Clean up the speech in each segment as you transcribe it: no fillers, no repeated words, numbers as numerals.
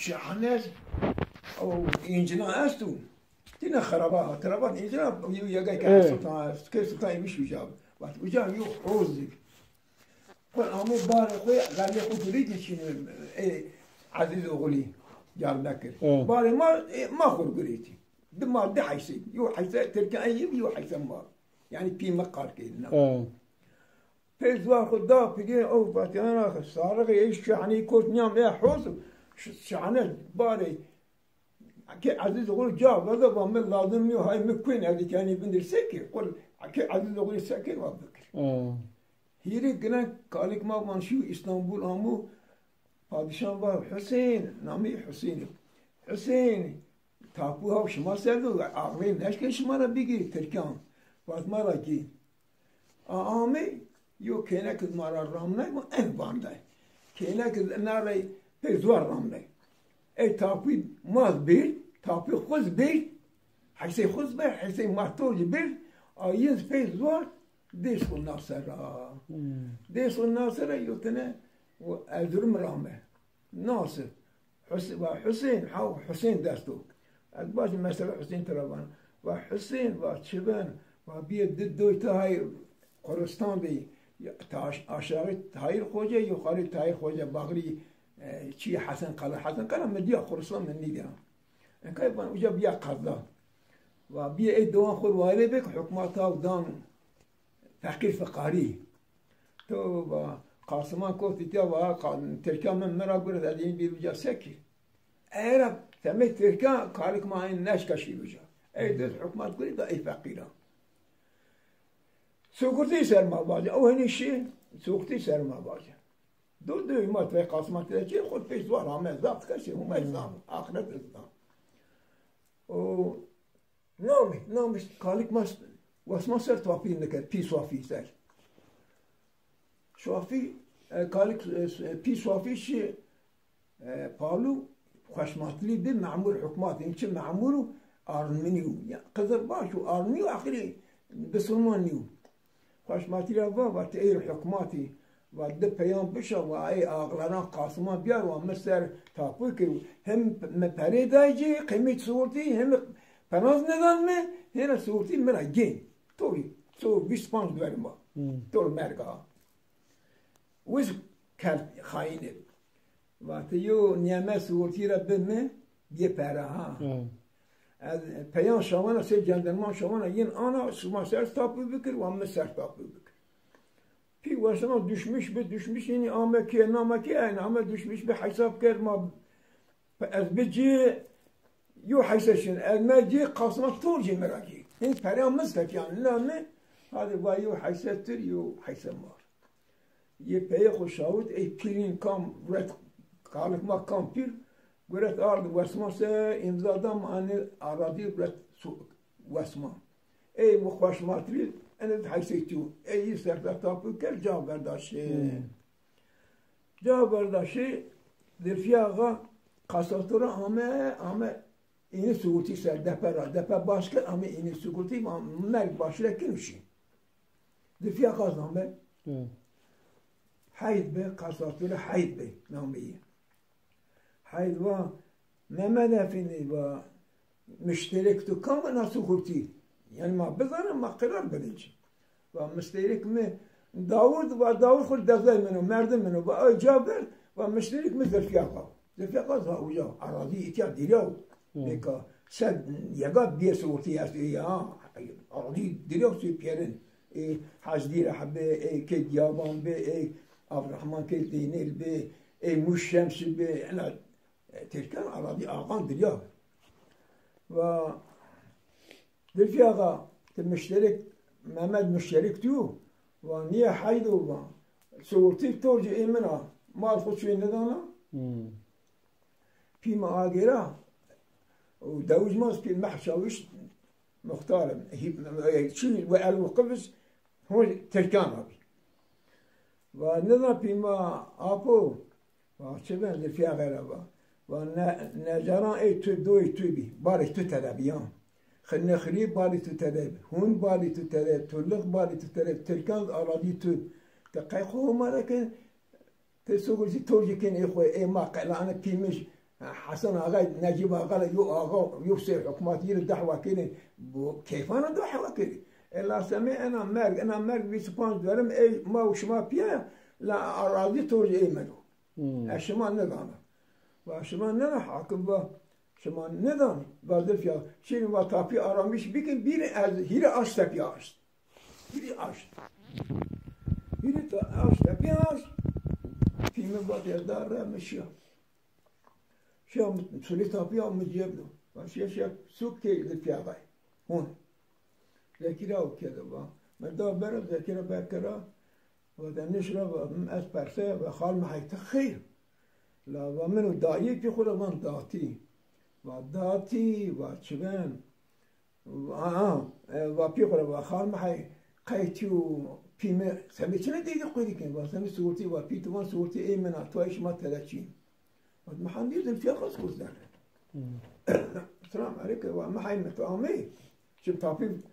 شحنات او انجنا استو تينا خرابات ترابات انجنا يا جاي كان سلطان كيف سلطان مش وجاب وقت وجاب يو حوزك قل امي بار اخوي قال لي قلت لي شنو عزيز اغلي جاب ذكر بار ما خور قريتي دمار دي حيسي يو حيسي تركا ايب يو حيسي مار يعني في مقال كده فيز واخد دا بيجي او باتيانا صارغ ايش يعني كوت نيام يا حوز شعنات باري عزيز اقول جاب هذا بعمل لازم يو هاي مكوين هذه كان يبندر سكر قل عزيز اقول سكر وابكر هيري قلنا قالك ما منشو اسطنبول امو padişah var Hüseyin nami Hüseyin tapu hav şma serdu ağrayım neşke şmara bigi Türkan vatmara ki Ami yok kene kız mara ramnay bu en banday kene kız naray pezwar ramnay tapu maz bir tapu khuz bir hayse khuz bir hayse martoj bir ayız pezwar deşul nasara deşul nasara yutene وأزرم رامه ناصر وحسين حو حسين دستوك أكباش مثلا حسين ترابان وحسين وشبان وبيد ضدو تاي قرستان بي تاش أشاري تاير خوجة يخاري تاير خوجة باغري شي حسن قال مديا قرستان من نيدا إن كيفان وجا بيا قضاء وبيا دوان خور واري بك حكماتها ودان تحقير فقاري تو قاسمان کوتی تیا و ترکان من مرا گرد ادین بیروجا سکی. ایرا تمی ترکان کاریک ما این نشکشی بجا. ای دست حکمت کردی دا ای فقیران. سوکتی سرما باجه. او هنیشی سوکتی سرما باجه. دو ایمات و قاسمان تیا چی خود پیشوار همه زبط کشی هم ازدام آخرت ازدام. و نامی کاریک ما واسما سر توافی نکرد پیشوافی سر. شوافی کالیک پی شوافیش پالو خوشماتلی به معمول حکمات این چه معمولو آرمنیو یا قدر باشو آرمنیو آخری بسلمانیو خوشماتلی و تأیر حکماتی و ده پیام بشه و ای آقلان قاسمان بیار و مستر تاپوی که هم مپره دایجی قیمت صورتی هم پناز ندان می هنه صورتی مرا گین توی تو 25 دوریم با طول مرگا وش كان خاينه واتيو نعمة سورتي ربنا بيبرها بيان شوانا سي جندرمان شوانا ين انا شما سر تابو بكر وهم سر تابو بكر في واسنا düşmüş yani amaki namaki yani ama düşmüş bir hesap kerma azbeci yo haysashin almaji qasmat torji meraki in param مسك يعني لا هذا وايو حيساتر يو حيسمار یه پی خوشاوت ای پیرین کام ورد کالک ما کام پیر ورد آرد وسما سه امزادم آنی آرادی ورد وسما ای مخواش ماتریل اند حیثیتو ای سرده تاپو کر جا برداشی در فیاغا قاساتورا همه اینی سوگوتی سر دپه باش کرد همه اینی سوگوتی مرگ باش لکنوشی در فیاغا زنبه حيد به قصاصور حيد به نامية حيد و نمنا فيني و مشترك تو كم أنا سكوتي يعني ما بظن ما قرار بديش و مشترك من داود خل دزاي منه مرد منه و جابر و مشترك من زرفياقا زاويا أراضي إتيا ديريو بكا سد يقاب دي سكوتي يا أراضي ديريو سي بيرن حاج دير حبه كي جابان به عبد الرحمن كي دينيل به موش شمس به انا تركان اراضي اغان دريا و دلفياغا المشترك محمد مشترك تو و نيه حيدو و صورتي تورج ايمنا مال خوشي ندانا في ماغيرا و داوج ماس في المحشاوش مختار شي والقفز هو تركان ابي ونظر بما أبو وشبه اللي فيها غيره ونجران أي تدوي تبي باري تتلبيان خلنا خريب باري تتلب هون باري تتلب تلق باري تتلب تلكان أراضي تب تقيقه ما لكن تسوق زي توجي كن إخوة إيه ما قال أنا بيمش حسن آقا نجیب آقا یو آقا یو سر حکومت یه دعوا کنه کیفان دعوا کنه الا سمعنا مرگ 25 دارم ای ما و شما پیا لا اراضی توجه ایمنو شما ندانم و شما نه حاکم با شما ندان بازل فیا شیر و تاپی آرامیش بکن بیره از هیر آش تپی آش هیر آش هیر تا آش تپی آش فیلم باید یاددار را مشیا شما سولی تاپی آم مجیب دو و شیش سوک که لفیا غای هون ذکر او کده با مردا برا ذکر برکرا و دنش را و از پرسه و خال محیط خیر لا و منو دایی پی خود من داتی و داتی و چبن و پی خود و خال محیط قیتی و پیمه سمی چنه دیگه قیدی کن و سمی صورتی و پی توان صورتی ای منا تویش ما تلچین و محندی ذلفیا خاص کز داره السلام علیکم و محیط متعامی شب تاپی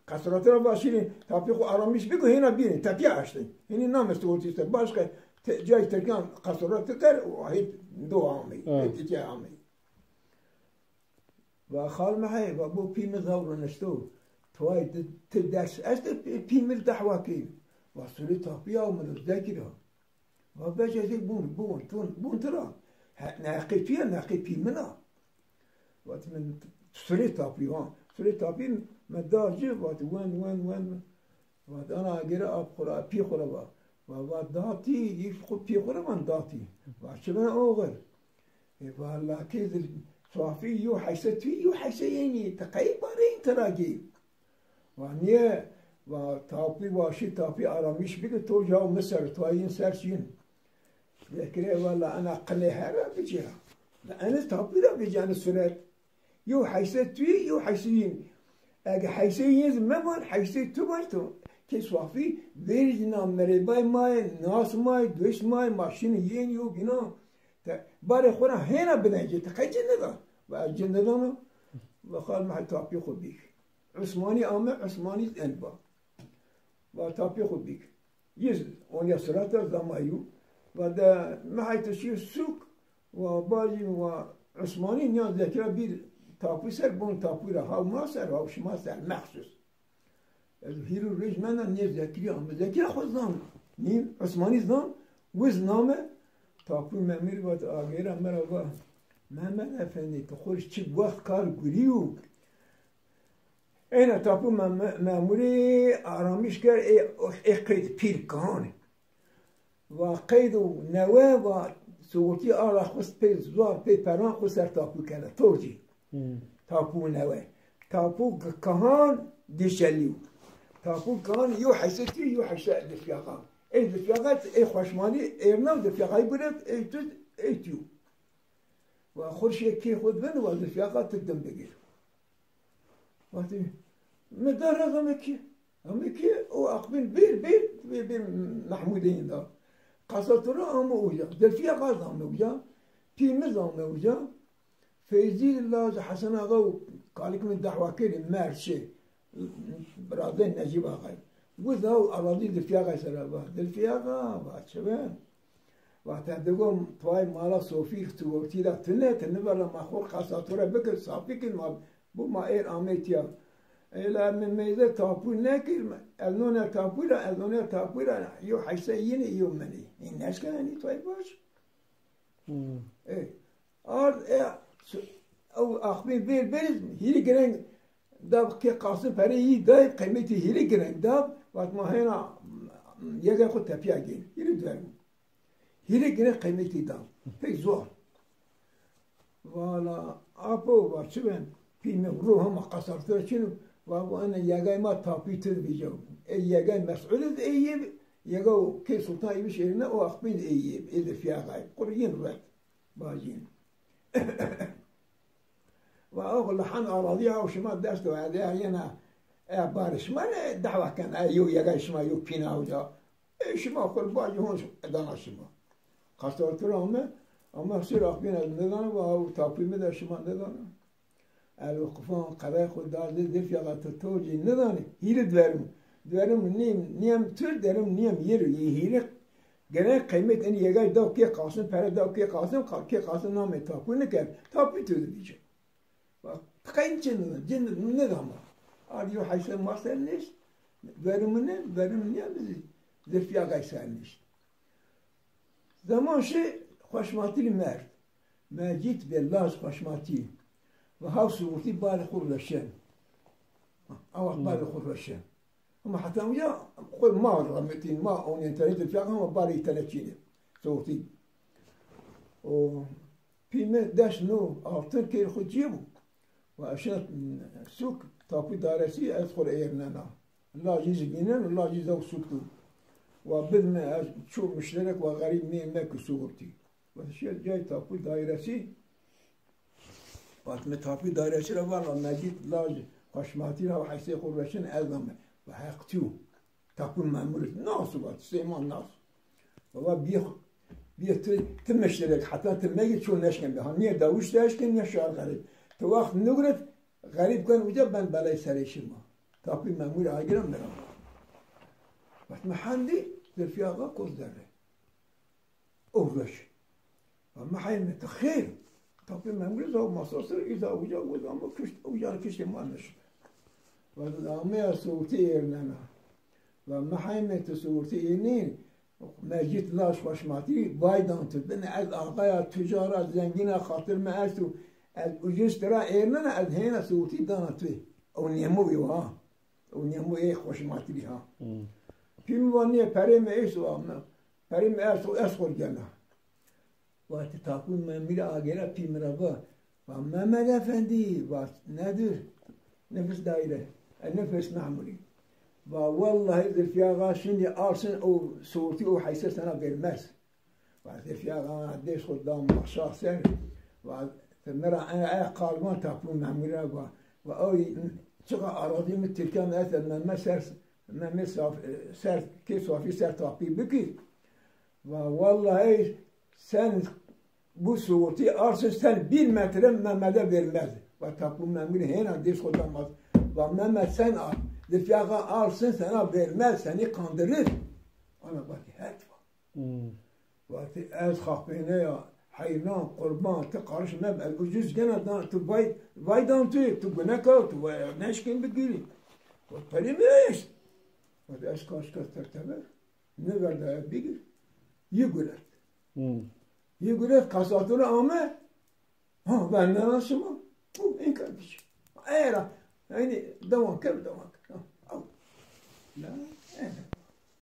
قصرات را باشین تاپی خو آرامیش بگو هینا بیرین تپی هشتین هینی نام استورتی است باش که جای ترکان قصرات تر و هیچ دو عامی هیچ عامی و خال محی و بو پیم زور نشتو توای تدرس است پیم دعوا کی و سولی تاپی او من ذکر و بجازی بون ترا ناقی فيها ناقي پیمنا وقت من سولی تاپی سولی تاپی مداجي وقت وين وقت انا اجرا اب خورا پی خورا و داتی يفقو پی خورا من داتی و شبه اوغل والله كذا صافي يو حيست يو حيسيني تقريبا تراجي وانيه و تاپی واشي تاپی آرامیش بگه تو جاو مصر تو این سرشین ذكري والله انا قليها را بجيها انا تاپی را بجان السنات يو حيست يو حيسين اگه حيسين مبان حيسين تو باشتو که صافی ویرجنا مريباي ماي ناس ماي دوش ماي ماشين ين يو بنا باره خورا هنا بنجي تقي جندا و جندانو و خال مع تاپی خود بيك عثماني آمه عثماني انبا و تاپی خود بيك يز اون يسراتا زمايو و ده معي تشير سوق و باجي و عثماني نيان ذكرى بير تاپی سر بون تاپی را هاو ما سر هاو شما سر مخصوص هيرو ريج منا نيز ذكرى آمه ذكرى خود زان نيم عثماني زان وز نامه تاپی ممیر بود آگیرم مرا با محمد افندی تو خودش چی وقت کار گریو اینا تاپی مموری آرامیش کرد ای قید پیرکانه و قید و نوه و سوگوتی آرا خوست پی زوار پی پران خوست سر تاپی کرده توجی تاپی نوه تاپی کهان دیشلیو تاپی کهان یو حیثیتی یو حیثیت دفیاقان ای دفیاقات ای خوشمانی ایرنا دفیاقای بودد ای تو ای تو و خورش یکی خود بند و دفیاقات تدم بگیر وقتی مدار رقم اکی او اقبل بیر محمودین دا قصاتورا آمه اوجا دفیاقات آمه اوجا پیمز آمه اوجا فیزی الله حسن آقا و کالیک من دعوا کردیم مرشه برادر نجیب آقای وذاو أراضي دفياقة سرابا دفياقة باتشبان وتعدقهم طواي مالا صوفيك توقتي دا تنبا لما خور قصاتورة بكر صافيك ما بو ما اير آميتيا إلا من ميزة تابو ناكل أذنونا تابولا أذنونا تابولا يو حيسيين يو مني الناس كاني طواي باش ايه أرض ايه أو أخبين بيرز هيري قرن داب که قاسم پری دایب قیمتی هیلی گرنگ داب وقت ما هینا یه خود تپیا گین هیلی دارم هیلی گرنگ قیمتی داب پی زور والا آپو و چون پیم رو هم قصر تر چنو و انا یگای ما تاپی تر بیجو ای یگای مسئول ایب یگو که سلطان ایبش ایرنا او اخبین ایب ایل فیاقای قرین روید باجین و آقا لحن أراضيها وشما دست و هذا هنا بارش ما دعوة كان أيو يجا شما يو بينا وجا شما كل باجي هون دانا شما خاصة ترى أما سير أخبينا ندانا و تابي مدا شما ندانا الوقفان قضاء خود دار دل في غات توجي نداني هير دوارم نيم تر درم نيم يرو يهير gene kıymet en yegay da ki kalsın para da ki kalsın namı tapu ne kadar tapu tüdü diyecek. Bak kayın cennet ne dama. Arıyor haysen maselniş verimini bizi zirfiya gayselniş. Zaman şey خوشماتی مرد مجید به لاز خوشماتی و ها صورتی بال خورشن اوقات بال خورشن هم حتى ويا قول ما رمتين ما اون انترنت في هم بالي 30 صورتي و بيم داش نو altın كير خجيبو وعشان سوق تاكو دارسي ادخل ايرنانا لا جيز جنان لا جيز او سوق وبدنا شو مشترك وغريب مين ماك صورتي وشيء جاي تاپو dairesi وقت تاپو dairesi رو والله مجید لاج خوشماتی رو حیثی خورشن ازمه و حقتیو تاپو ممورت ناس وقت سیمان ناس و بیا تمشترک حتی تمگی چون نشکن به هم نیه داوش داشتن یا شعر غریب تو وقت نگرد غریب کن وجا بند بلای سریشی ما تاپو ممور آگرم برام وقت محندی در فیاقا کز داره اورش اما حين تخيل طبعا ما نقول زو مصاصر إذا وجا ما كشت وجا كشت ما نش وما صوتي لنا وما حين تصورتي نين ما جيت لاش وشماتي بايدان تبني از آقايا تجارة زنجينة خاطر ما أستو الوجوز ترى إيرنا از هنا صوتي دانتوي أو نيمو يوها أو نيمو إيه وشماتي بها في موانية بريم إيسو بريم إيسو أسخر جنا وقت تاکون میره آگرا پیمرابا و محمد افندی وقت ندر نفس دایره نفس معمولی و والله ذرفیاغا شنی آرسن او صورتی او حیث سنا برمس و ذرفیاغا دیش خود دام مخشاق سر و مرا انا قالمان تاکون معمولی و اوی چقدر اراضی مترکم اتر مما سر کی صافی سر تاپی بکی و والله sen bu soğutu arsın sen 1 metre Mehmet'e vermez. Ve tapu memnun hena diş kodamaz. Ve Mehmet sen al. Difyaga arsın sana vermez. Seni kandırır. Ana bak her var. Ve ez khapene ya hayran kurban te karış meb ucuz gene dan tu vaydan tu gene ka tu neşkin bigiri. Ve parimeş. Ve ez kaç tertebe ne verdi bigir. Yugurur. Yugurur kasatını ama benden aşıma bu en kardeşi. Eğer yani devam. La,